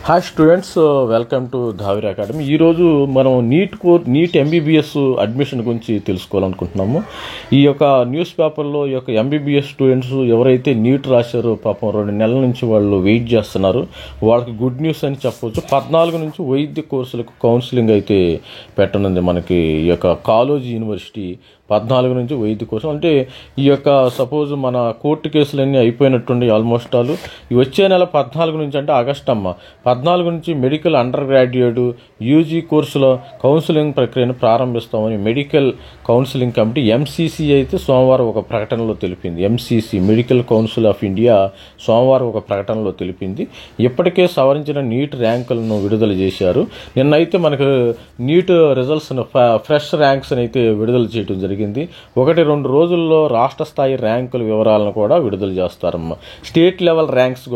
Hi students, welcome to Dhavir academy. ఈరోజు మనం neat MBBS admission గురించి తెలుసుకోవాలనుకుంటున్నాము. ఈ యొక్క న్యూస్ పేపర్లో ఈ యొక్క ఎంబీబీఎస్ స్టూడెంట్స్ ఎవరైతే నీట్ రాశారో పాపం 2 నెలల నుంచి వాళ్ళు వెయిట్ చేస్తున్నారు. వాళ్ళకి గుడ్ న్యూస్ అని చెప్పవచ్చు. 14 నుంచి వైద్య కోర్సులకు కౌన్సిలింగ్ అయితే పెట్టనుంది మనకి ఈ యొక్క కాలేజ్ యూనివర్సిటీ. 14 నుంచి వైద్య కోసం అంటే ఈ యొక్క సపోజ్ మన కోర్టు కేసులన్నీ అయిపోయినట్టుండి ఆల్మోస్ట్ ఆల్. ఈ వచ్చే నెల 14 నుంచి అంటే ఆగస్ట్ 14 నుంచి మెడికల్ అండర్ గ్రాడ్యుయేట్ యూజీ కోర్సులో కౌన్సిలింగ్ ప్రక్రియను ప్రారంభిస్తామని మెడికల్ కౌన్సిలింగ్ కమిటీ ఎంసీసీ అయితే సోమవారం ఒక ప్రకటనలో తెలిపింది. MCC medical council of India సోమవారం ఒక ప్రకటనలో తెలిపింది. ఇప్పటికే సవరించిన నీట్ ర్యాంకులను విడుదల చేశారు. నిన్నైతే మనకు నీట్ రిజల్ట్స్ ఫ్రెష్ ర్యాంక్స్ అయితే విడుదల చేయడం జరిగింది. 1-2 రోజుల్లో రాష్ట్ర స్థాయి ర్యాంకుల వివరాలను కూడా విడుదల చేస్తారమ్మా. స్టేట్ లెవెల్ ర్యాంక్స్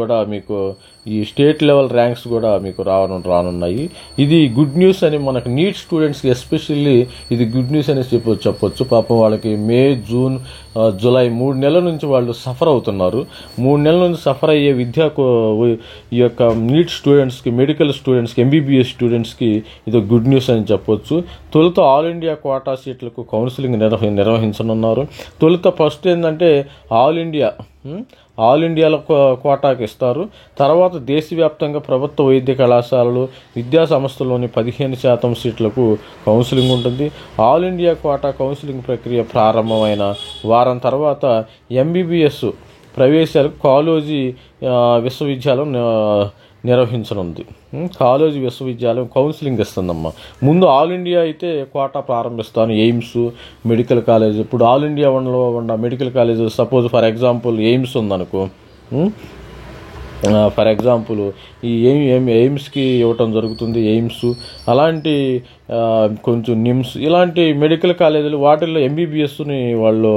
కూడా మీకు రానున్నాయి. ఇది గుడ్ న్యూస్ అని మనకు నీట్ స్టూడెంట్స్కి ఎస్పెషల్లీ ఇది గుడ్ న్యూస్ అని చెప్పొచ్చు. పాపం వాళ్ళకి మే, జూన్, జూలై 3 నెలల నుంచి వాళ్ళు సఫర్ అవుతున్నారు. 3 నెలల నుంచి సఫర్ అయ్యే ఈ యొక్క నీట్ స్టూడెంట్స్కి, మెడికల్ స్టూడెంట్స్కి, ఎంబీబీఎస్ స్టూడెంట్స్కి ఇది గుడ్ న్యూస్ అని చెప్పొచ్చు. తొలుత ఆల్ ఇండియా కోటా సీట్లకు కౌన్సిలింగ్ నిర్వహించనున్నారు. తొలుత ఫస్ట్ ఏంటంటే ఆల్ ఇండియాలో కోటాకి ఇస్తారు. తర్వాత దేశవ్యాప్తంగా ప్రభుత్వ వైద్య కళాశాలలు, విద్యా సంస్థల్లోని 15% సీట్లకు కౌన్సిలింగ్ ఉంటుంది. ఆల్ ఇండియా కోటా కౌన్సిలింగ్ ప్రక్రియ ప్రారంభమైన వారం తర్వాత ఎంబీబీఎస్ ప్రవేశాలకు కాలేజీ విశ్వవిద్యాలయం నిర్వహించనుంది. కాలేజీ విశ్వవిద్యాలయం కౌన్సిలింగ్ ఇస్తుందమ్మా. ముందు ఆల్ ఇండియా అయితే కోటా ప్రారంభిస్తాను. ఎయిమ్స్ మెడికల్ కాలేజ్, ఇప్పుడు ఆల్ ఇండియా ఉన్న medical college suppose for example AIIMS ఉందనుకో, ఫర్ ఎగ్జాంపుల్ ఈ ఎయిమ్స్కి ఇవ్వటం జరుగుతుంది. ఎయిమ్స్ అలాంటి కొంచెం నిమ్స్ ఇలాంటి మెడికల్ కాలేజీలు వాటిల్లో ఎంబీబీఎస్ని వాళ్ళు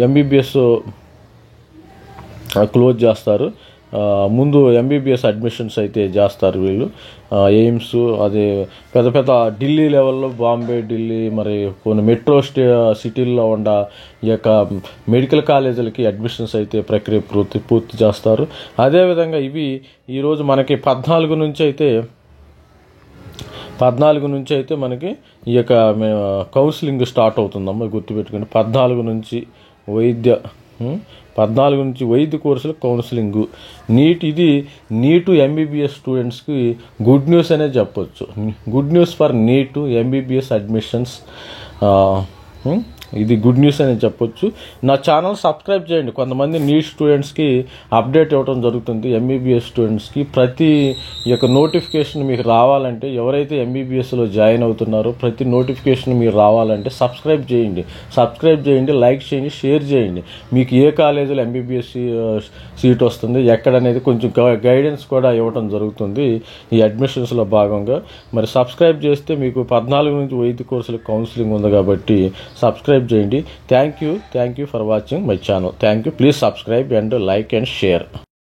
ఎంబీబీఎస్ క్లోజ్ చేస్తారు. ముందు ఎంబీబీఎస్ అడ్మిషన్స్ అయితే చేస్తారు వీళ్ళు. ఎయిమ్స్ అదే పెద్ద ఢిల్లీ లెవెల్లో, బాంబే, ఢిల్లీ, మరి కొన్ని మెట్రో సిటీల్లో ఉన్న ఈ యొక్క మెడికల్ కాలేజీలకి అడ్మిషన్స్ అయితే ప్రక్రియ పూర్తి చేస్తారు. అదేవిధంగా ఇవి ఈరోజు మనకి 14 నుంచి అయితే మనకి ఈ యొక్క కౌన్సిలింగ్ స్టార్ట్ అవుతుందమ్మా. గుర్తుపెట్టుకోండి, 14 నుంచి వైద్య కోర్సుల కౌన్సిలింగ్. నీటు ఎంబీబీఎస్ స్టూడెంట్స్కి గుడ్ న్యూస్ అనే చెప్పొచ్చు. Good news for NEET MBBS admissions. ఇది గుడ్ న్యూస్ అని చెప్పొచ్చు. నా ఛానల్ సబ్స్క్రైబ్ చేయండి. కొంతమంది నీట్ స్టూడెంట్స్కి అప్డేట్ ఇవ్వడం జరుగుతుంది. ఎంబీబీఎస్ స్టూడెంట్స్కి ప్రతి యొక్క నోటిఫికేషన్ మీకు రావాలంటే, ఎవరైతే ఎంబీబీఎస్లో జాయిన్ అవుతున్నారో ప్రతి నోటిఫికేషన్ మీరు రావాలంటే సబ్స్క్రైబ్ చేయండి, లైక్ చేయండి, షేర్ చేయండి. మీకు ఏ కాలేజీలో ఎంబీబీఎస్ సీట్ వస్తుంది ఎక్కడనేది కొంచెం గైడెన్స్ కూడా ఇవ్వడం జరుగుతుంది ఈ అడ్మిషన్స్లో భాగంగా. మరి సబ్స్క్రైబ్ చేస్తే మీకు 14 నుంచి వైద్య కోర్సులకు కౌన్సిలింగ్ ఉంది కాబట్టి సబ్స్క్రైబ్ చేయండి. Thank you for watching my channel. Thank you. Please subscribe and like and share.